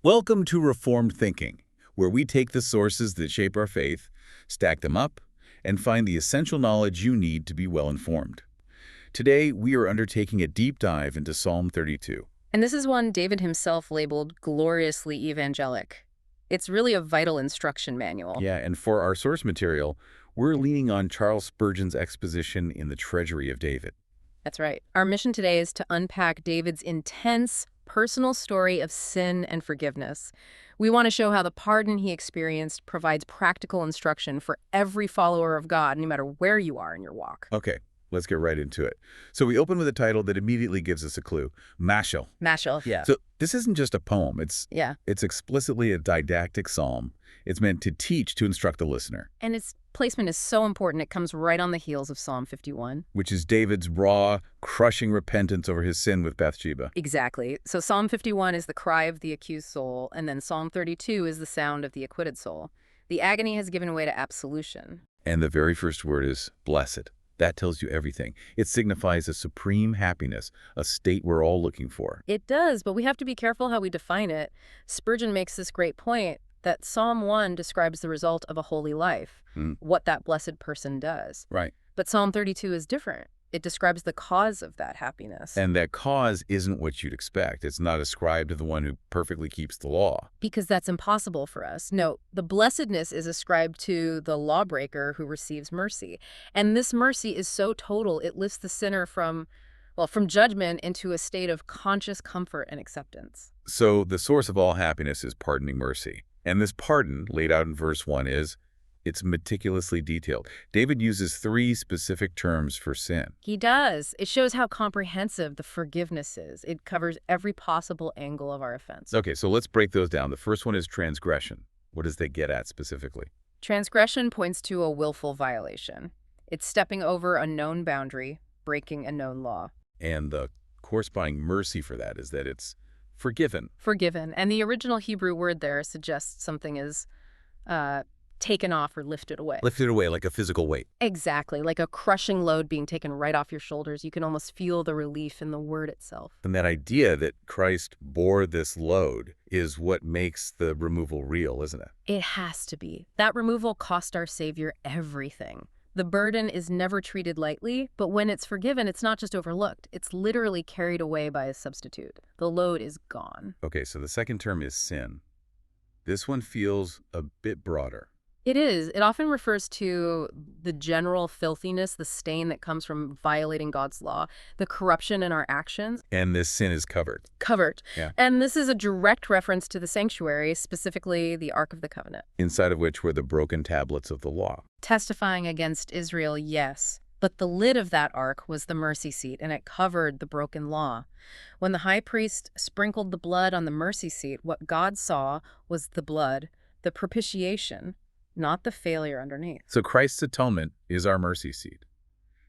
Welcome to Reformed Thinking, where we take the sources that shape our faith, stack them up, and find the essential knowledge you need to be well-informed. Today, we are undertaking a deep dive into Psalm 32. And this is one David himself labeled gloriously evangelic. It's really a vital instruction manual. Yeah, and for our source material, we're leaning on Charles Spurgeon's exposition in the Treasury of David. That's right. Our mission today is to unpack David's intense, personal story of sin and forgiveness. We want to show how the pardon he experienced provides practical instruction for every follower of God, no matter where you are in your walk. Okay, let's get right into it. So we open with a title that immediately gives us a clue, Maschil. Maschil, yeah. So this isn't just a poem, it's explicitly a didactic psalm. It's meant to teach, to instruct the listener. And its placement is so important, it comes right on the heels of Psalm 51. Which is David's raw, crushing repentance over his sin with Bathsheba. Exactly. So Psalm 51 is the cry of the accused soul, and then Psalm 32 is the sound of the acquitted soul. The agony has given way to absolution. And the very first word is blessed. That tells you everything. It signifies a supreme happiness, a state we're all looking for. It does, but we have to be careful how we define it. Spurgeon makes this great point that Psalm 1 describes the result of a holy life, what that blessed person does. Right. But Psalm 32 is different. It describes the cause of that happiness. And that cause isn't what you'd expect. It's not ascribed to the one who perfectly keeps the law. Because that's impossible for us. No, the blessedness is ascribed to the lawbreaker who receives mercy. And this mercy is so total, it lifts the sinner from judgment into a state of conscious comfort and acceptance. So the source of all happiness is pardoning mercy. And this pardon, laid out in verse 1, it's meticulously detailed. David uses 3 specific terms for sin. He does. It shows how comprehensive the forgiveness is. It covers every possible angle of our offense. Okay, so let's break those down. The first one is transgression. What does that get at specifically? Transgression points to a willful violation. It's stepping over a known boundary, breaking a known law. And the corresponding mercy for that is that it's forgiven. Forgiven. And the original Hebrew word there suggests something is taken off or lifted away. Lifted away like a physical weight. Exactly. Like a crushing load being taken right off your shoulders. You can almost feel the relief in the word itself. And that idea that Christ bore this load is what makes the removal real, isn't it? It has to be. That removal cost our Savior everything. The burden is never treated lightly, but when it's forgiven, it's not just overlooked. It's literally carried away by a substitute. The load is gone. Okay, so the second term is sin. This one feels a bit broader. It is. It often refers to the general filthiness, the stain that comes from violating God's law, the corruption in our actions. And this sin is covered. Covered. Yeah. And this is a direct reference to the sanctuary, specifically the Ark of the Covenant. Inside of which were the broken tablets of the law. Testifying against Israel, yes. But the lid of that ark was the mercy seat, and it covered the broken law. When the high priest sprinkled the blood on the mercy seat, what God saw was the blood, the propitiation, not the failure underneath. So Christ's atonement is our mercy seat.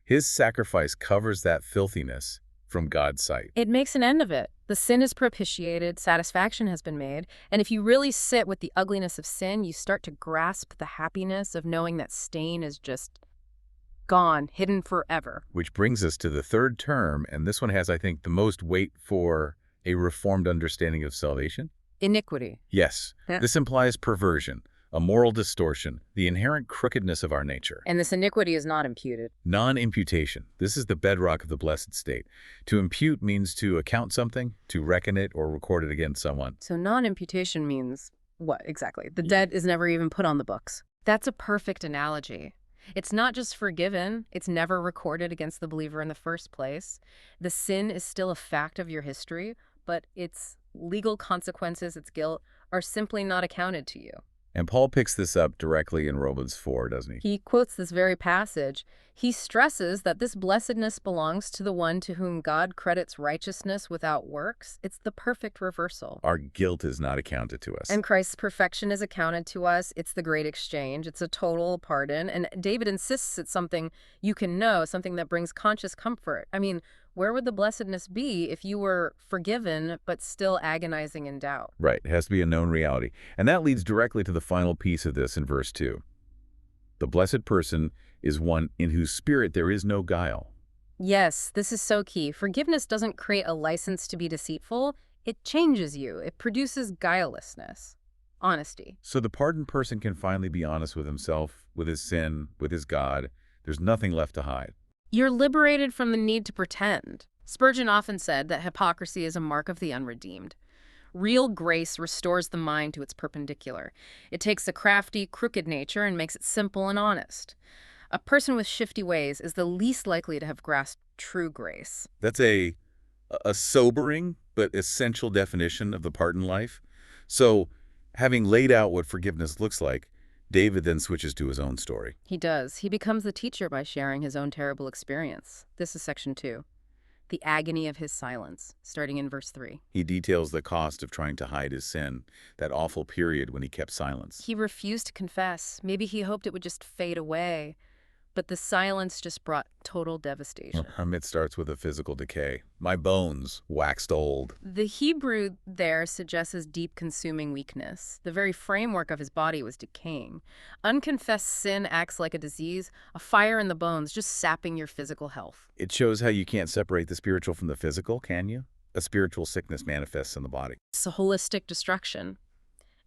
His sacrifice covers that filthiness from God's sight. It makes an end of it. The sin is propitiated, satisfaction has been made, and if you really sit with the ugliness of sin, you start to grasp the happiness of knowing that stain is just gone, hidden forever. Which brings us to the third term, and this one has, I think, the most weight for a reformed understanding of salvation. Iniquity. Yes. Yeah. This implies perversion, a moral distortion, the inherent crookedness of our nature. And this iniquity is not imputed. Non-imputation. This is the bedrock of the blessed state. To impute means to account something, to reckon it, or record it against someone. So non-imputation means what exactly? The debt is never even put on the books. That's a perfect analogy. It's not just forgiven, it's never recorded against the believer in the first place. The sin is still a fact of your history, but its legal consequences, its guilt, are simply not accounted to you. And Paul picks this up directly in Romans 4, doesn't he? He quotes this very passage. He stresses that this blessedness belongs to the one to whom God credits righteousness without works. It's the perfect reversal. Our guilt is not accounted to us. And Christ's perfection is accounted to us. It's the great exchange. It's a total pardon. And David insists it's something you can know, something that brings conscious comfort. I mean, where would the blessedness be if you were forgiven but still agonizing in doubt? Right. It has to be a known reality. And that leads directly to the final piece of this in verse 2. The blessed person is one in whose spirit there is no guile. Yes, this is so key. Forgiveness doesn't create a license to be deceitful. It changes you. It produces guilelessness, honesty. So the pardoned person can finally be honest with himself, with his sin, with his God. There's nothing left to hide. You're liberated from the need to pretend. Spurgeon often said that hypocrisy is a mark of the unredeemed. Real grace restores the mind to its perpendicular. It takes a crafty, crooked nature and makes it simple and honest. A person with shifty ways is the least likely to have grasped true grace. That's a sobering but essential definition of the pardoned life. So, having laid out what forgiveness looks like, David then switches to his own story. He does. He becomes the teacher by sharing his own terrible experience. This is section 2. The agony of his silence, starting in verse 3. He details the cost of trying to hide his sin, that awful period when he kept silence. He refused to confess. Maybe he hoped it would just fade away. But the silence just brought total devastation. It starts with a physical decay. My bones waxed old. The Hebrew there suggests his deep consuming weakness. The very framework of his body was decaying. Unconfessed sin acts like a disease, a fire in the bones, just sapping your physical health. It shows how you can't separate the spiritual from the physical, can you? A spiritual sickness manifests in the body. It's a holistic destruction.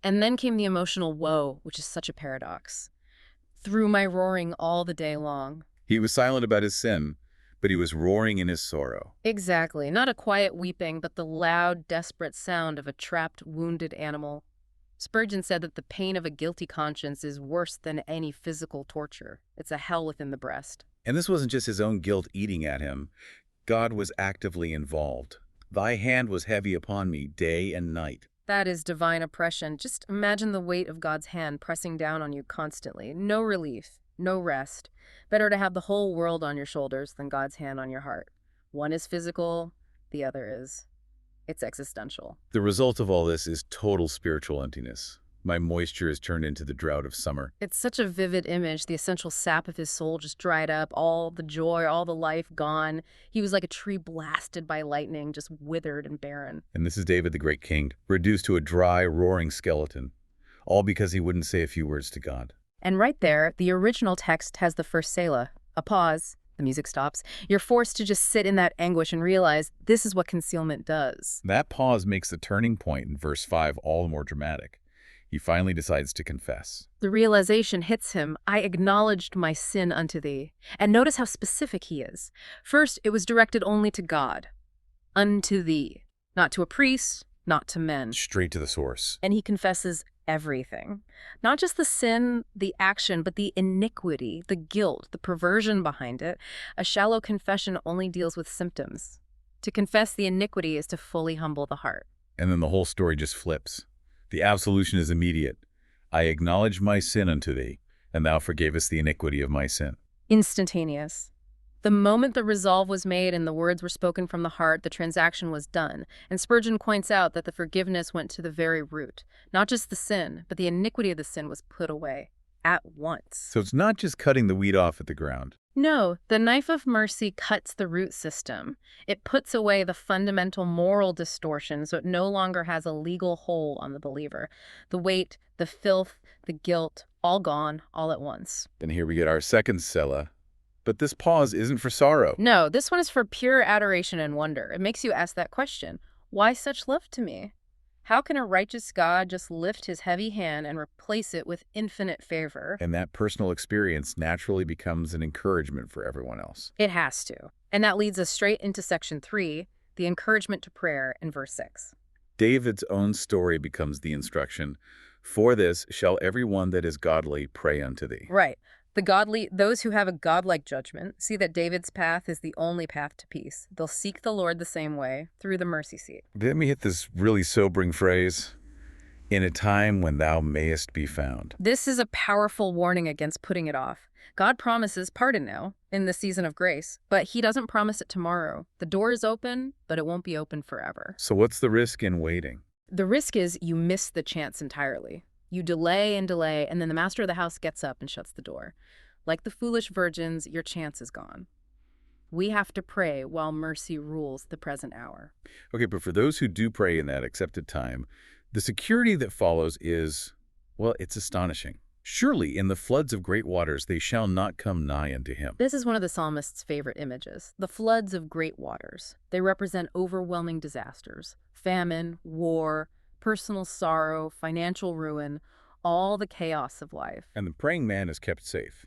And then came the emotional woe, which is such a paradox. Through my roaring all the day long. He was silent about his sin, but he was roaring in his sorrow. Exactly. Not a quiet weeping, but the loud, desperate sound of a trapped, wounded animal. Spurgeon said that the pain of a guilty conscience is worse than any physical torture. It's a hell within the breast. And this wasn't just his own guilt eating at him. God was actively involved. Thy hand was heavy upon me day and night. That is divine oppression. Just imagine the weight of God's hand pressing down on you constantly. No relief, no rest. Better to have the whole world on your shoulders than God's hand on your heart. One is physical, the other is. It's existential. The result of all this is total spiritual emptiness. My moisture is turned into the drought of summer. It's such a vivid image. The essential sap of his soul just dried up, all the joy, all the life gone. He was like a tree blasted by lightning, just withered and barren. And this is David the great king, reduced to a dry, roaring skeleton, all because he wouldn't say a few words to God. And right there, the original text has the first Selah, a pause. The music stops. You're forced to just sit in that anguish and realize this is what concealment does. That pause makes the turning point in verse 5 all the more dramatic. He finally decides to confess. The realization hits him. I acknowledged my sin unto thee. And notice how specific he is. First, it was directed only to God. Unto thee. Not to a priest, not to men. Straight to the source. And he confesses everything. Not just the sin, the action, but the iniquity, the guilt, the perversion behind it. A shallow confession only deals with symptoms. To confess the iniquity is to fully humble the heart. And then the whole story just flips. The absolution is immediate. I acknowledge my sin unto thee, and thou forgavest the iniquity of my sin. Instantaneous. The moment the resolve was made and the words were spoken from the heart, the transaction was done. And Spurgeon points out that the forgiveness went to the very root. Not just the sin, but the iniquity of the sin was put away at once. So it's not just cutting the weed off at the ground. No, the knife of mercy cuts the root system. It puts away the fundamental moral distortion so it no longer has a legal hold on the believer. The weight, the filth, the guilt, all gone, all at once. Then here we get our second Selah. But this pause isn't for sorrow. No, this one is for pure adoration and wonder. It makes you ask that question. Why such love to me? How can a righteous God just lift his heavy hand and replace it with infinite favor? And that personal experience naturally becomes an encouragement for everyone else. It has to. And that leads us straight into section 3, the encouragement to prayer in verse 6. David's own story becomes the instruction. For this shall every one that is godly pray unto thee. Right. The godly, those who have a godlike judgment, see that David's path is the only path to peace. They'll seek the Lord the same way, through the mercy seat. Let me hit this really sobering phrase. In a time when thou mayest be found. This is a powerful warning against putting it off. God promises pardon now, in the season of grace, but he doesn't promise it tomorrow. The door is open, but it won't be open forever. So what's the risk in waiting? The risk is you miss the chance entirely. You delay, and then the master of the house gets up and shuts the door. Like the foolish virgins, your chance is gone. We have to pray while mercy rules the present hour. Okay, but for those who do pray in that accepted time, the security that follows is, well, it's astonishing. Surely in the floods of great waters they shall not come nigh unto him. This is one of the psalmist's favorite images, the floods of great waters. They represent overwhelming disasters, famine, war, personal sorrow, financial ruin, all the chaos of life. And the praying man is kept safe.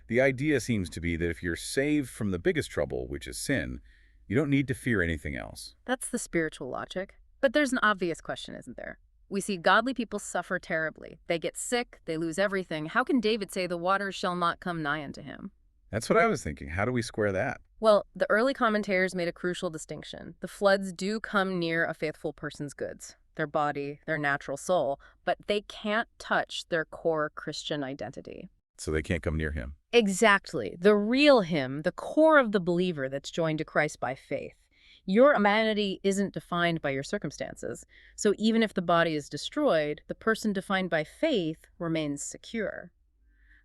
The idea seems to be that if you're saved from the biggest trouble, which is sin, you don't need to fear anything else. That's the spiritual logic. But there's an obvious question, isn't there? We see godly people suffer terribly. They get sick, they lose everything. How can David say the waters shall not come nigh unto him? That's what I was thinking. How do we square that? Well, the early commentators made a crucial distinction. The floods do come near a faithful person's goods, their body, their natural soul, but they can't touch their core Christian identity. So they can't come near him. Exactly. The real him, the core of the believer that's joined to Christ by faith. Your humanity isn't defined by your circumstances. So even if the body is destroyed, the person defined by faith remains secure.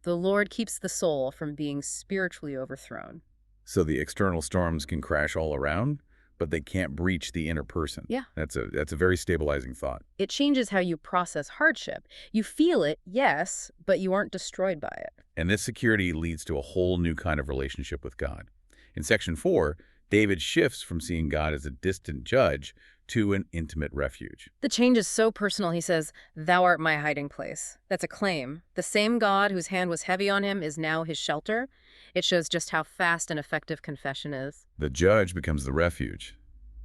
The Lord keeps the soul from being spiritually overthrown. So the external storms can crash all around, but they can't breach the inner person. Yeah. That's a very stabilizing thought. It changes how you process hardship. You feel it, yes, but you aren't destroyed by it. And this security leads to a whole new kind of relationship with God. In section 4, David shifts from seeing God as a distant judge to an intimate refuge. The change is so personal, he says, "Thou art my hiding place." That's a claim. The same God whose hand was heavy on him is now his shelter. It shows just how fast and effective confession is. The judge becomes the refuge.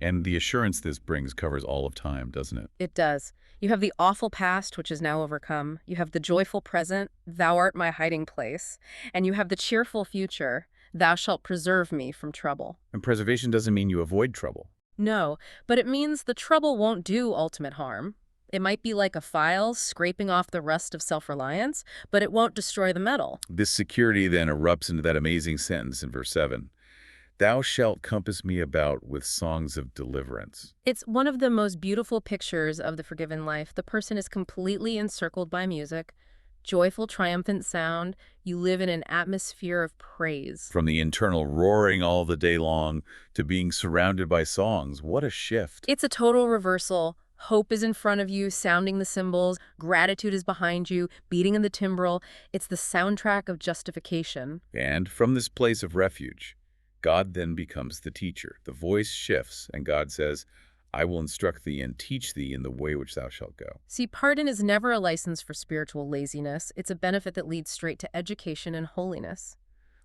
And the assurance this brings covers all of time, doesn't it? It does. You have the awful past, which is now overcome. You have the joyful present, "Thou art my hiding place." And you have the cheerful future, "Thou shalt preserve me from trouble." And preservation doesn't mean you avoid trouble. No, but it means the trouble won't do ultimate harm. It might be like a file scraping off the rust of self-reliance, but it won't destroy the metal. This security then erupts into that amazing sentence in verse 7. Thou shalt compass me about with songs of deliverance. It's one of the most beautiful pictures of the forgiven life. The person is completely encircled by music, joyful, triumphant sound. You live in an atmosphere of praise. From the internal roaring all the day long to being surrounded by songs, what a shift. It's a total reversal. Hope is in front of you, sounding the cymbals. Gratitude is behind you, beating in the timbrel. It's the soundtrack of justification. And from this place of refuge, God then becomes the teacher. The voice shifts, and God says, I will instruct thee and teach thee in the way which thou shalt go. See, pardon is never a license for spiritual laziness. It's a benefit that leads straight to education and holiness.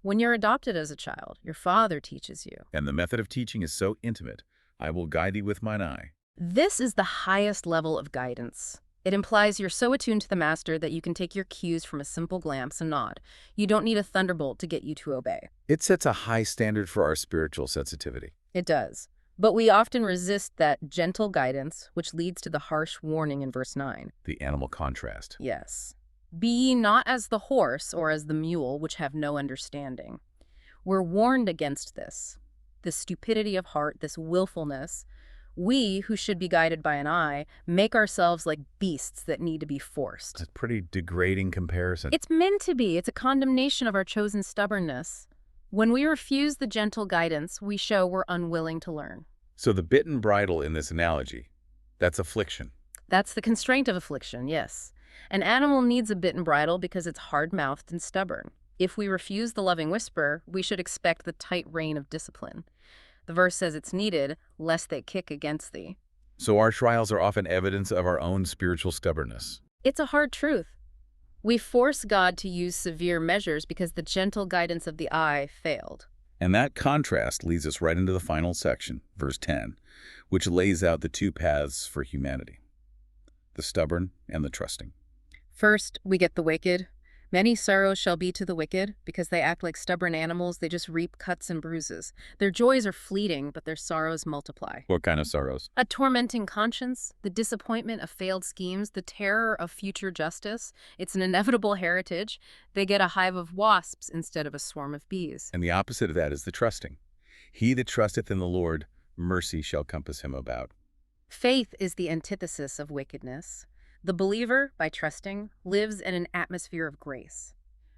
When you're adopted as a child, your father teaches you. And the method of teaching is so intimate. I will guide thee with mine eye. This is the highest level of guidance. It implies you're so attuned to the master that you can take your cues from a simple glance and nod. You don't need a thunderbolt to get you to obey. It sets a high standard for our spiritual sensitivity. It does. But we often resist that gentle guidance, which leads to the harsh warning in verse 9. The animal contrast. Yes. Be ye not as the horse or as the mule, which have no understanding. We're warned against this stupidity of heart, this willfulness. We, who should be guided by an eye, make ourselves like beasts that need to be forced. It's a pretty degrading comparison. It's meant to be. It's a condemnation of our chosen stubbornness. When we refuse the gentle guidance, we show we're unwilling to learn. So the bit and bridle in this analogy, that's affliction. That's the constraint of affliction, yes. An animal needs a bit and bridle because it's hard-mouthed and stubborn. If we refuse the loving whisper, we should expect the tight rein of discipline. The verse says it's needed, lest they kick against thee. So our trials are often evidence of our own spiritual stubbornness. It's a hard truth. We force God to use severe measures because the gentle guidance of the eye failed. And that contrast leads us right into the final section, verse 10, which lays out the two paths for humanity, the stubborn and the trusting. First, we get the wicked. Many sorrows shall be to the wicked, because they act like stubborn animals. They just reap cuts and bruises. Their joys are fleeting, but their sorrows multiply. What kind of sorrows? A tormenting conscience, the disappointment of failed schemes, the terror of future justice. It's an inevitable heritage. They get a hive of wasps instead of a swarm of bees. And the opposite of that is the trusting. He that trusteth in the Lord, mercy shall compass him about. Faith is the antithesis of wickedness. The believer, by trusting, lives in an atmosphere of grace.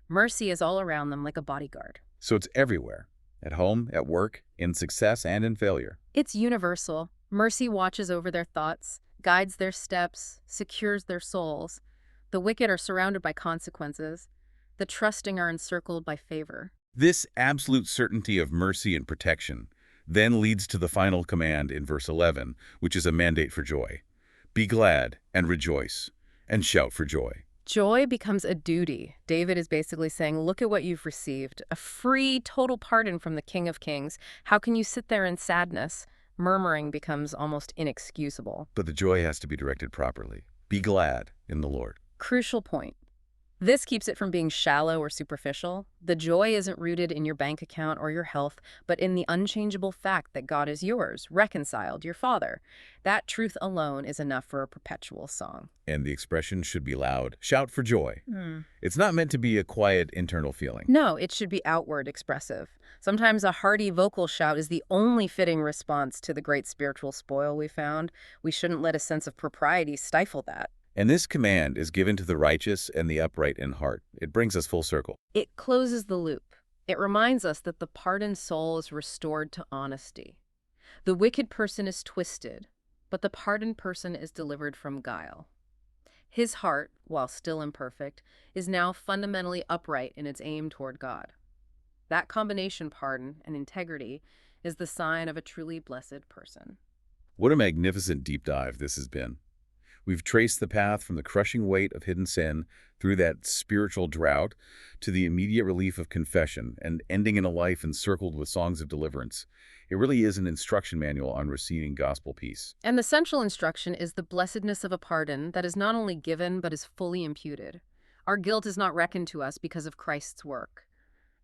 Mercy is all around them like a bodyguard. So it's everywhere, at home, at work, in success, and in failure. It's universal. Mercy watches over their thoughts, guides their steps, secures their souls. The wicked are surrounded by consequences. The trusting are encircled by favor. This absolute certainty of mercy and protection then leads to the final command in verse 11, which is a mandate for joy. Be glad and rejoice and shout for joy. Joy becomes a duty. David is basically saying, look at what you've received. A free, total pardon from the King of Kings. How can you sit there in sadness? Murmuring becomes almost inexcusable. But the joy has to be directed properly. Be glad in the Lord. Crucial point. This keeps it from being shallow or superficial. The joy isn't rooted in your bank account or your health, but in the unchangeable fact that God is yours, reconciled, your Father. That truth alone is enough for a perpetual song. And the expression should be loud. Shout for joy. It's not meant to be a quiet internal feeling. No, it should be outward, expressive. Sometimes a hearty vocal shout is the only fitting response to the great spiritual spoil we found. We shouldn't let a sense of propriety stifle that. And this command is given to the righteous and the upright in heart. It brings us full circle. It closes the loop. It reminds us that the pardoned soul is restored to honesty. The wicked person is twisted, but the pardoned person is delivered from guile. His heart, while still imperfect, is now fundamentally upright in its aim toward God. That combination, pardon and integrity, is the sign of a truly blessed person. What a magnificent deep dive this has been. We've traced the path from the crushing weight of hidden sin through that spiritual drought to the immediate relief of confession and ending in a life encircled with songs of deliverance. It really is an instruction manual on receiving gospel peace. And the central instruction is the blessedness of a pardon that is not only given but is fully imputed. Our guilt is not reckoned to us because of Christ's work.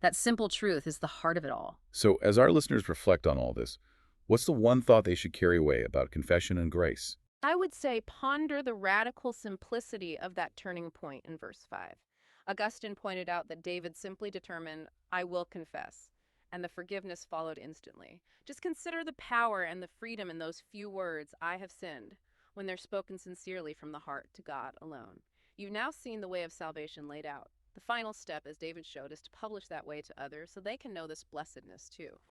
That simple truth is the heart of it all. So as our listeners reflect on all this, what's the one thought they should carry away about confession and grace? I would say ponder the radical simplicity of that turning point in verse 5. Augustine pointed out that David simply determined, I will confess, and the forgiveness followed instantly. Just consider the power and the freedom in those few words, I have sinned, when they're spoken sincerely from the heart to God alone. You've now seen the way of salvation laid out. The final step, as David showed, is to publish that way to others so they can know this blessedness too.